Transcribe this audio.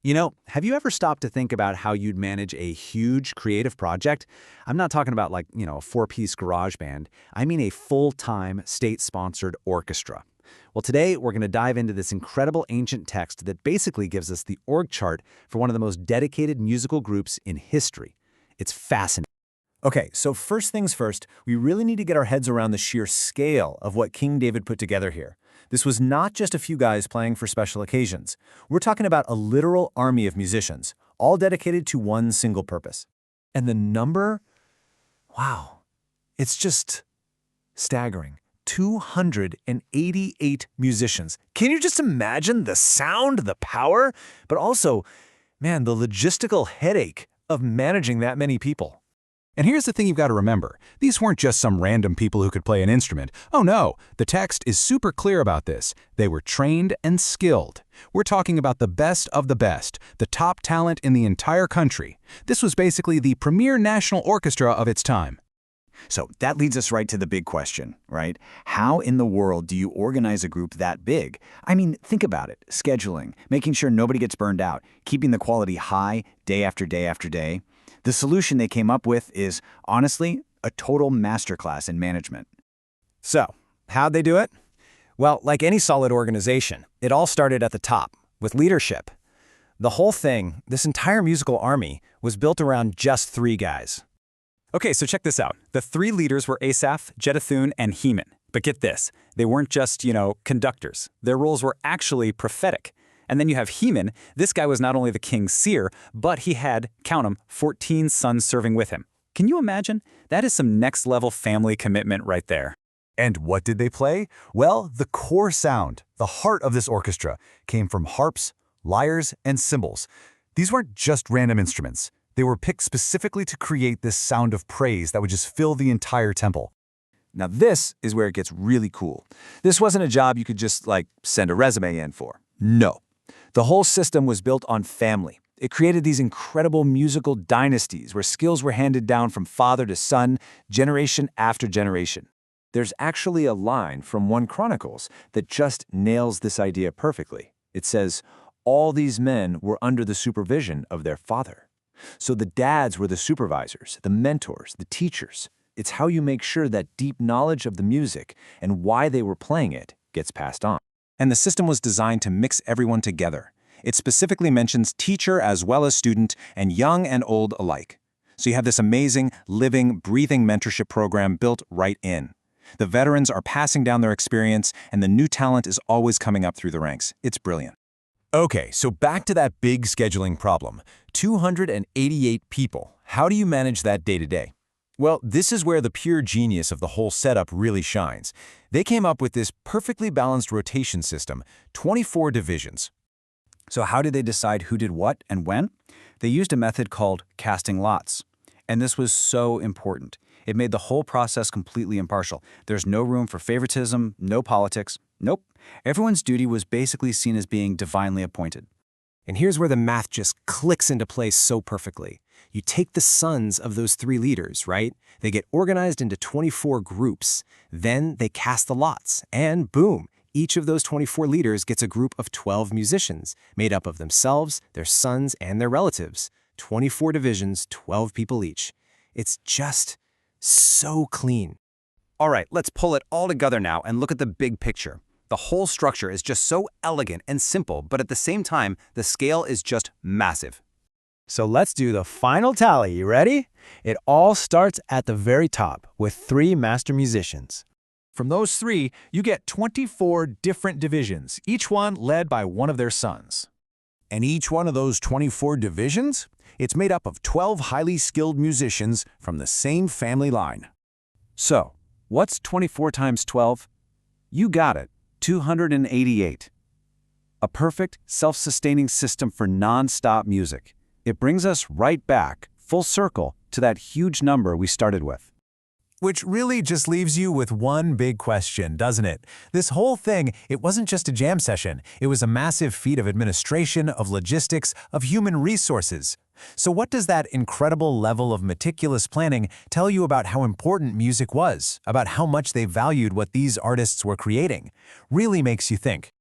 Have you ever stopped to think about how you'd manage a huge creative project? I'm not talking about a four-piece garage band. I mean a full-time, state-sponsored orchestra. Well, today we're going to dive into this incredible ancient text that basically gives us the org chart for one of the most dedicated musical groups in history. It's fascinating. Okay, so first things first, we really need to get our heads around the sheer scale of what King David put together here. This was not just a few guys playing for special occasions. We're talking about a literal army of musicians, all dedicated to one single purpose. And the number? Wow, it's just staggering. 288 musicians. Can you just imagine the sound, the power, but also, man, the logistical headache of managing that many people? And here's the thing you've got to remember. These weren't just some random people who could play an instrument. Oh no, the text is super clear about this. They were trained and skilled. We're talking about the best of the best, the top talent in the entire country. This was basically the premier national orchestra of its time. So that leads us right to the big question, right? How in the world do you organize a group that big? I mean, think about it. Scheduling, making sure nobody gets burned out, keeping the quality high day after day after day. The solution they came up with is, honestly, a total masterclass in management. So, how'd they do it? Well, like any solid organization, it all started at the top, with leadership. The whole thing, this entire musical army, was built around just three guys. Okay, so check this out. The three leaders were Asaph, Jeduthun, and Heman. But get this, they weren't just, conductors. Their roles were actually prophetic. And then you have Heman. This guy was not only the king's seer, but he had, count 'em, 14 sons serving with him. Can you imagine? That is some next-level family commitment right there. And what did they play? Well, the core sound, the heart of this orchestra, came from harps, lyres, and cymbals. These weren't just random instruments. They were picked specifically to create this sound of praise that would just fill the entire temple. Now this is where it gets really cool. This wasn't a job you could just, send a resume in for. No. The whole system was built on family. It created these incredible musical dynasties where skills were handed down from father to son, generation after generation. There's actually a line from 1 Chronicles that just nails this idea perfectly. It says, "All these men were under the supervision of their father." So the dads were the supervisors, the mentors, the teachers. It's how you make sure that deep knowledge of the music and why they were playing it gets passed on. And the system was designed to mix everyone together. It specifically mentions teacher as well as student, and young and old alike. So you have this amazing, living, breathing mentorship program built right in. The veterans are passing down their experience, and the new talent is always coming up through the ranks. It's brilliant. Okay, so back to that big scheduling problem. 288 people. How do you manage that day to day? Well, this is where the pure genius of the whole setup really shines. They came up with this perfectly balanced rotation system, 24 divisions. So how did they decide who did what and when? They used a method called casting lots. And this was so important. It made the whole process completely impartial. There's no room for favoritism, no politics. Nope. Everyone's duty was basically seen as being divinely appointed. And here's where the math just clicks into place so perfectly. You take the sons of those three leaders, right? They get organized into 24 groups. Then they cast the lots, and boom, each of those 24 leaders gets a group of 12 musicians, made up of themselves, their sons, and their relatives. 24 divisions, 12 people each. It's just so clean. All right, let's pull it all together now and look at the big picture. The whole structure is just so elegant and simple, but at the same time, the scale is just massive. So let's do the final tally. You ready? It all starts at the very top with 3 master musicians. From those 3, you get 24 different divisions, each one led by one of their sons. And each one of those 24 divisions, it's made up of 12 highly skilled musicians from the same family line. So, what's 24 times 12? You got it, 288. A perfect, self-sustaining system for non-stop music. It brings us right back, full circle, to that huge number we started with. Which really just leaves you with one big question, doesn't it? This whole thing, it wasn't just a jam session. It was a massive feat of administration, of logistics, of human resources. So what does that incredible level of meticulous planning tell you about how important music was, about how much they valued what these artists were creating? Really makes you think.